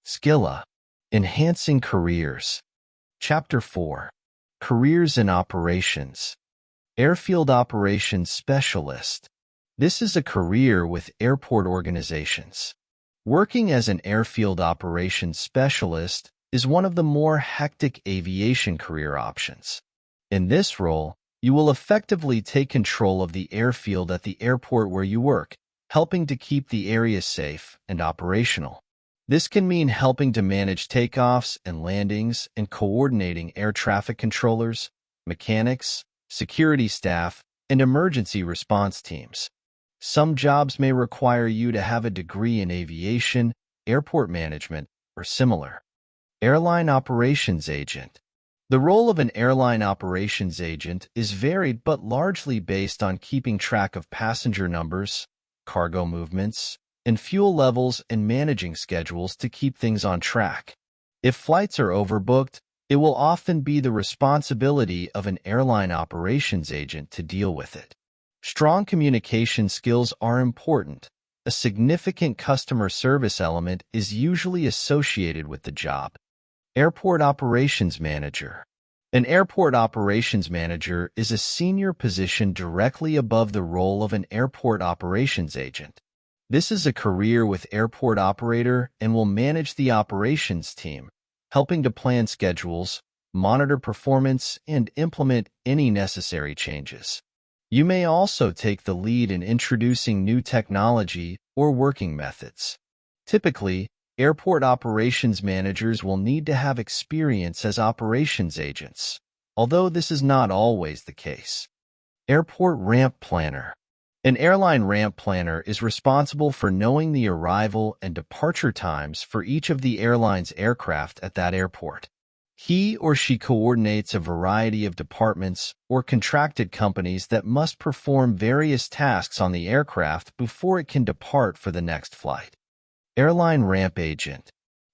Sqilah, Enhancing Careers. Chapter 4. Careers in Operations. Airfield Operations Specialist. This is a career with airport organizations. Working as an airfield operations specialist is one of the more hectic aviation career options. In this role, you will effectively take control of the airfield at the airport where you work, helping to keep the area safe and operational. This can mean helping to manage takeoffs and landings and coordinating air traffic controllers, mechanics, security staff, and emergency response teams. Some jobs may require you to have a degree in aviation, airport management, or similar. Airline Operations Agent. The role of an airline operations agent is varied but largely based on keeping track of passenger numbers, cargo movements, and fuel levels and managing schedules to keep things on track. If flights are overbooked, it will often be the responsibility of an airline operations agent to deal with it. Strong communication skills are important. A significant customer service element is usually associated with the job. Airport Operations Manager. An airport operations manager is a senior position directly above the role of an airport operations agent. This is a career with airport operator and will manage the operations team, helping to plan schedules, monitor performance, and implement any necessary changes. You may also take the lead in introducing new technology or working methods. Typically, airport operations managers will need to have experience as operations agents, although this is not always the case. Airport Ramp Planner. An airline ramp planner is responsible for knowing the arrival and departure times for each of the airline's aircraft at that airport. He or she coordinates a variety of departments or contracted companies that must perform various tasks on the aircraft before it can depart for the next flight. Airline Ramp Agent.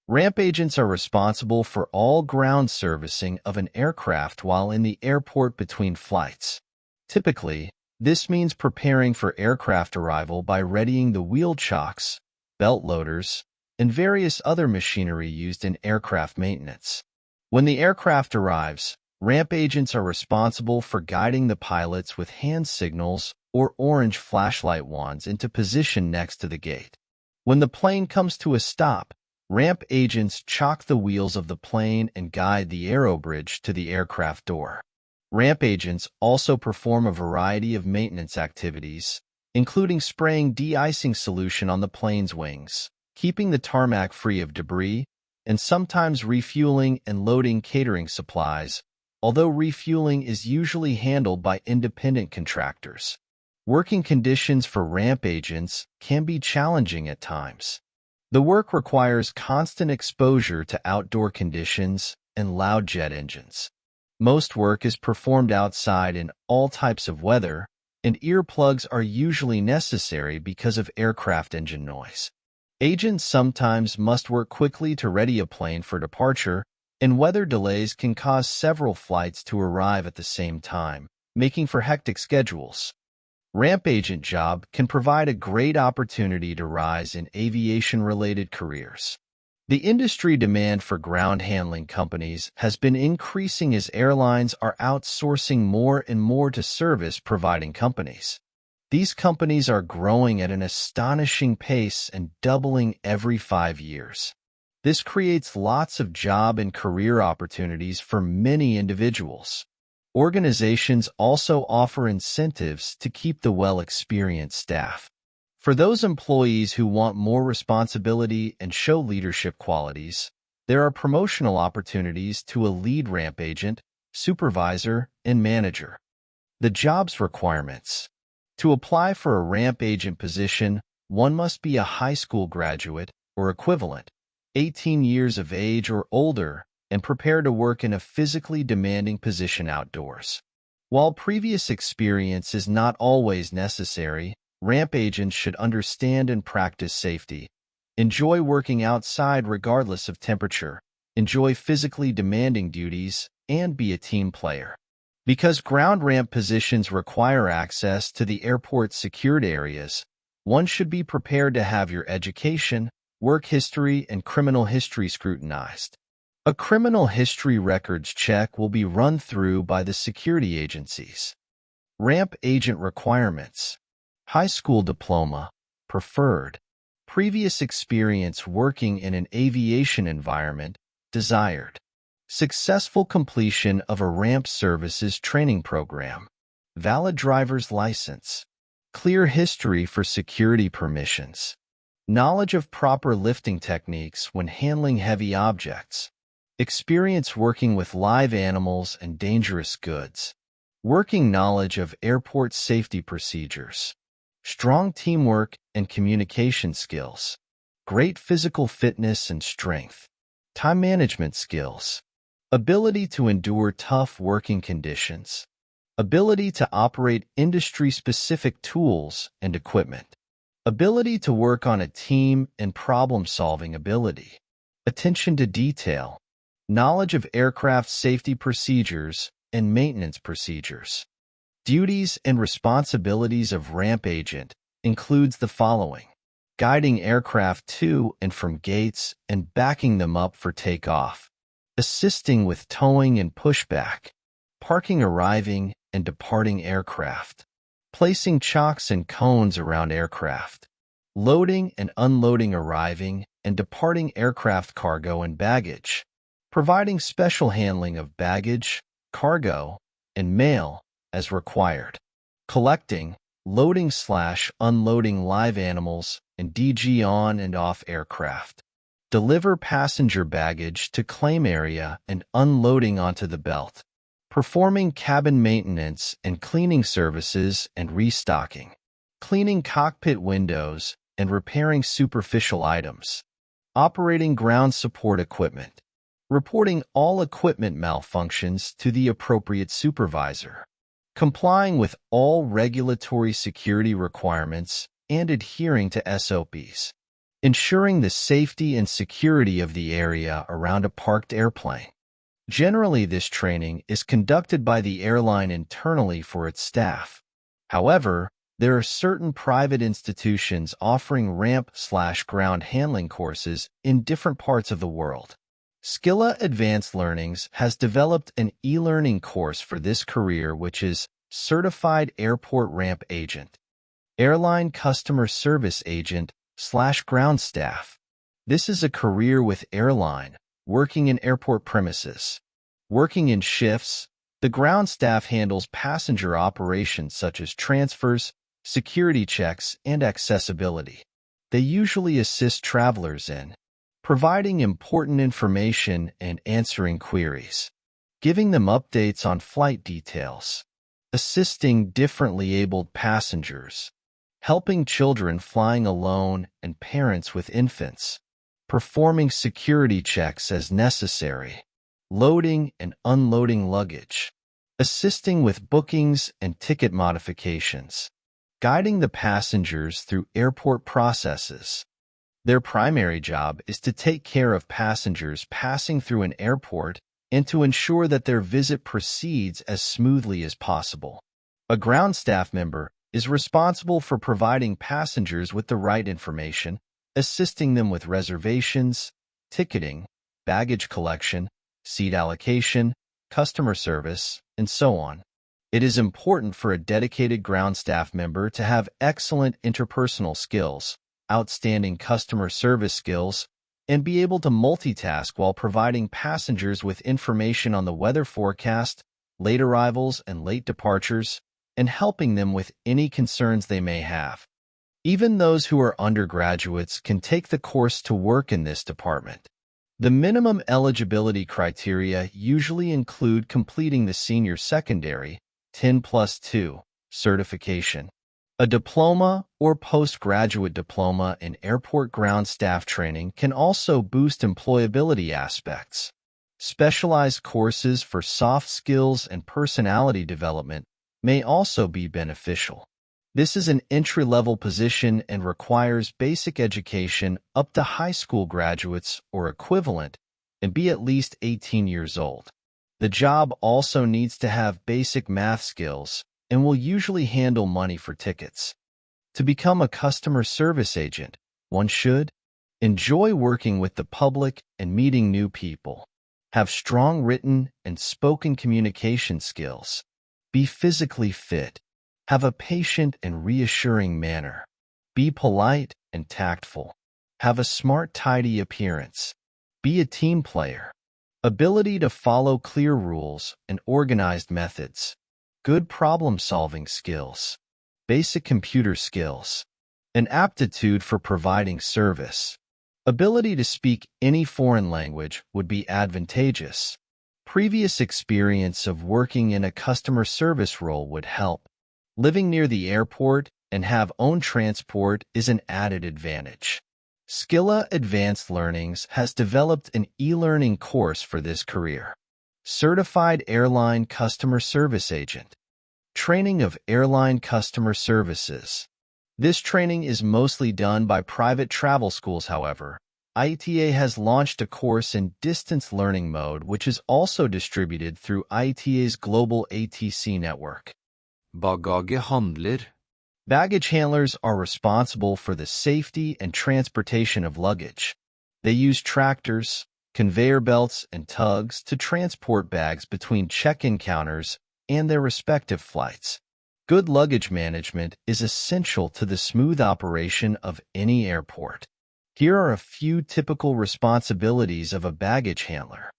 Ramp agents are responsible for all ground servicing of an aircraft while in the airport between flights. Typically, this means preparing for aircraft arrival by readying the wheel chocks, belt loaders, and various other machinery used in aircraft maintenance. When the aircraft arrives, ramp agents are responsible for guiding the pilots with hand signals or orange flashlight wands into position next to the gate. When the plane comes to a stop, ramp agents chock the wheels of the plane and guide the aerobridge to the aircraft door. Ramp agents also perform a variety of maintenance activities, including spraying de-icing solution on the plane's wings, keeping the tarmac free of debris, and sometimes refueling and loading catering supplies, although refueling is usually handled by independent contractors. Working conditions for ramp agents can be challenging at times. The work requires constant exposure to outdoor conditions and loud jet engines. Most work is performed outside in all types of weather, and earplugs are usually necessary because of aircraft engine noise. Agents sometimes must work quickly to ready a plane for departure, and weather delays can cause several flights to arrive at the same time, making for hectic schedules. Ramp agent job can provide a great opportunity to rise in aviation-related careers. The industry demand for ground handling companies has been increasing as airlines are outsourcing more and more to service-providing companies. These companies are growing at an astonishing pace and doubling every 5 years. This creates lots of job and career opportunities for many individuals. Organizations also offer incentives to keep the well-experienced staff. For those employees who want more responsibility and show leadership qualities, there are promotional opportunities to a lead ramp agent, supervisor, and manager. The job's requirements. To apply for a ramp agent position, one must be a high school graduate or equivalent, 18 years of age or older, and prepare to work in a physically demanding position outdoors. While previous experience is not always necessary, ramp agents should understand and practice safety, enjoy working outside regardless of temperature, enjoy physically demanding duties, and be a team player. Because ground ramp positions require access to the airport's secured areas, one should be prepared to have your education, work history, and criminal history scrutinized. A criminal history records check will be run through by the security agencies. Ramp agent requirements. High school diploma, preferred. Previous experience working in an aviation environment, desired. Successful completion of a ramp services training program. Valid driver's license. Clear history for security permissions. Knowledge of proper lifting techniques when handling heavy objects. Experience working with live animals and dangerous goods. Working knowledge of airport safety procedures. Strong teamwork and communication skills. Great physical fitness and strength. Time management skills. Ability to endure tough working conditions. Ability to operate industry-specific tools and equipment. Ability to work on a team and problem-solving ability. Attention to detail. Knowledge of aircraft safety procedures and maintenance procedures. Duties and responsibilities of ramp agent includes the following: guiding aircraft to and from gates and backing them up for takeoff, assisting with towing and pushback, parking arriving and departing aircraft, placing chocks and cones around aircraft, loading and unloading arriving and departing aircraft cargo and baggage, providing special handling of baggage, cargo, and mail as required, collecting, loading/unloading live animals and DG on and off aircraft, deliver passenger baggage to claim area and unloading onto the belt, performing cabin maintenance and cleaning services and restocking, cleaning cockpit windows and repairing superficial items, operating ground support equipment, reporting all equipment malfunctions to the appropriate supervisor, complying with all regulatory security requirements and adhering to SOPs, ensuring the safety and security of the area around a parked airplane. Generally, this training is conducted by the airline internally for its staff. However, there are certain private institutions offering ramp/ground handling courses in different parts of the world. Sqilah Advanced Learnings has developed an e-learning course for this career, which is Certified Airport Ramp Agent, Airline Customer Service Agent/Ground Staff. This is a career with airline, working in airport premises. Working in shifts, the ground staff handles passenger operations such as transfers, security checks, and accessibility. They usually assist travelers in providing important information and answering queries, giving them updates on flight details, assisting differently abled passengers, helping children flying alone and parents with infants, performing security checks as necessary, loading and unloading luggage, assisting with bookings and ticket modifications, guiding the passengers through airport processes. Their primary job is to take care of passengers passing through an airport and to ensure that their visit proceeds as smoothly as possible. A ground staff member is responsible for providing passengers with the right information, assisting them with reservations, ticketing, baggage collection, seat allocation, customer service, and so on. It is important for a dedicated ground staff member to have excellent interpersonal skills, outstanding customer service skills, and be able to multitask while providing passengers with information on the weather forecast, late arrivals and late departures, and helping them with any concerns they may have. Even those who are undergraduates can take the course to work in this department. The minimum eligibility criteria usually include completing the senior secondary 10+2 certification, a diploma or postgraduate diploma in airport ground staff training can also boost employability aspects. Specialized courses for soft skills and personality development may also be beneficial. This is an entry-level position and requires basic education up to high school graduates or equivalent and be at least 18 years old. The job also needs to have basic math skills and will usually handle money for tickets. To become a customer service agent, one should Enjoy working with the public and meeting new people. Have strong written and spoken communication skills. Be physically fit. Have a patient and reassuring manner. Be polite and tactful. Have a smart, tidy appearance. Be a team player. Ability to follow clear rules and organized methods. Good problem-solving skills. Basic computer skills. An aptitude for providing service. Ability to speak any foreign language would be advantageous. Previous experience of working in a customer service role would help. Living near the airport and have own transport is an added advantage. Sqilah Advanced Learnings has developed an e-learning course for this career. Certified Airline Customer Service Agent. Training of airline customer services. This training is mostly done by private travel schools, however. ITA has launched a course in distance learning mode, which is also distributed through ITA's global ATC network. Bagagehandler. Baggage handlers are responsible for the safety and transportation of luggage. They use tractors, conveyor belts, and tugs to transport bags between check-in counters and their respective flights. Good luggage management is essential to the smooth operation of any airport. Here are a few typical responsibilities of a baggage handler.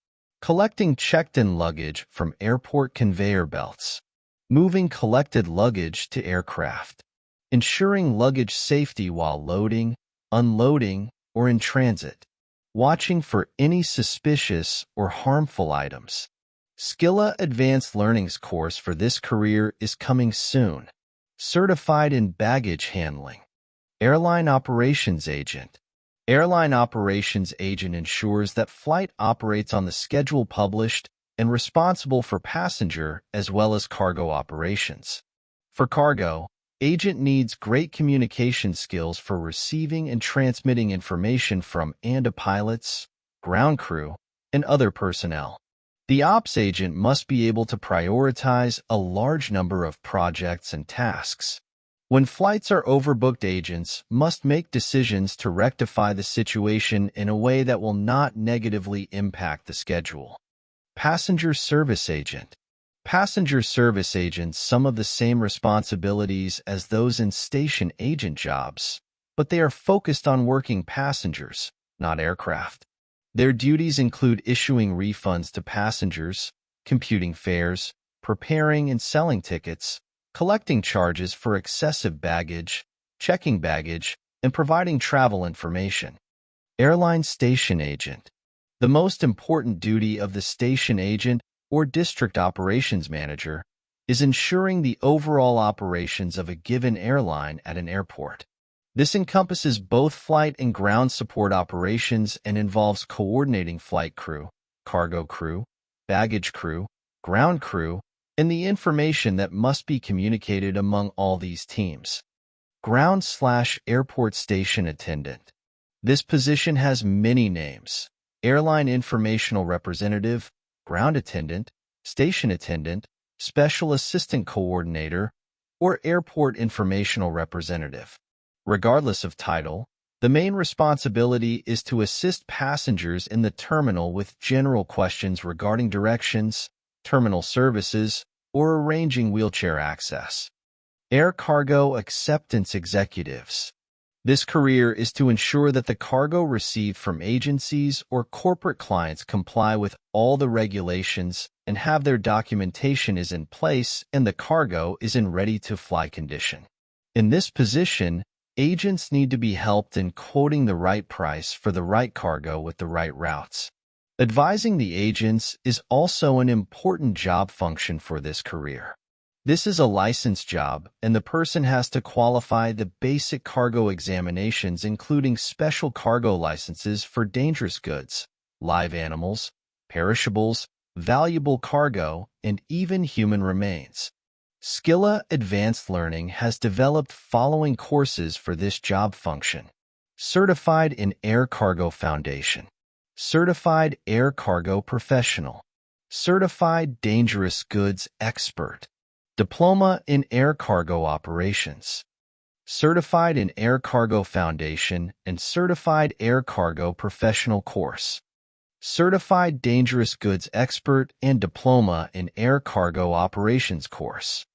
Collecting checked-in luggage from airport conveyor belts. Moving collected luggage to aircraft. Ensuring luggage safety while loading, unloading, or in transit. Watching for any suspicious or harmful items. Sqilah Advanced Learnings course for this career is coming soon. Certified in Baggage Handling. Airline Operations Agent. Airline Operations Agent ensures that flight operates on the schedule published and responsible for passenger as well as cargo operations. For cargo, agent needs great communication skills for receiving and transmitting information from and to pilots, ground crew, and other personnel. The ops agent must be able to prioritize a large number of projects and tasks. When flights are overbooked, agents must make decisions to rectify the situation in a way that will not negatively impact the schedule. Passenger Service Agent. Passenger service agents some of the same responsibilities as those in station agent jobs, but they are focused on working passengers, not aircraft. Their duties include issuing refunds to passengers, computing fares, preparing and selling tickets, collecting charges for excessive baggage, checking baggage, and providing travel information. Airline Station Agent. The most important duty of the station agent or district operations manager is ensuring the overall operations of a given airline at an airport. This encompasses both flight and ground support operations and involves coordinating flight crew, cargo crew, baggage crew, ground crew, and the information that must be communicated among all these teams. Ground/airport station attendant. This position has many names: airline informational representative, ground attendant, station attendant, special assistant coordinator, or airport informational representative. Regardless of title, the main responsibility is to assist passengers in the terminal with general questions regarding directions, terminal services, or arranging wheelchair access. Air Cargo Acceptance Executives. This career is to ensure that the cargo received from agencies or corporate clients comply with all the regulations and have their documentation is in place and the cargo is in ready-to-fly condition. In this position, agents need to be helped in quoting the right price for the right cargo with the right routes. Advising the agents is also an important job function for this career. This is a licensed job, and the person has to qualify the basic cargo examinations, including special cargo licenses for dangerous goods, live animals, perishables, valuable cargo, and even human remains. Sqilah Advanced Learning has developed following courses for this job function. Certified in Air Cargo Foundation. Certified Air Cargo Professional. Certified Dangerous Goods Expert. Diploma in Air Cargo Operations. Certified in Air Cargo Foundation and Certified Air Cargo Professional Course. Certified Dangerous Goods Expert and Diploma in Air Cargo Operations Course.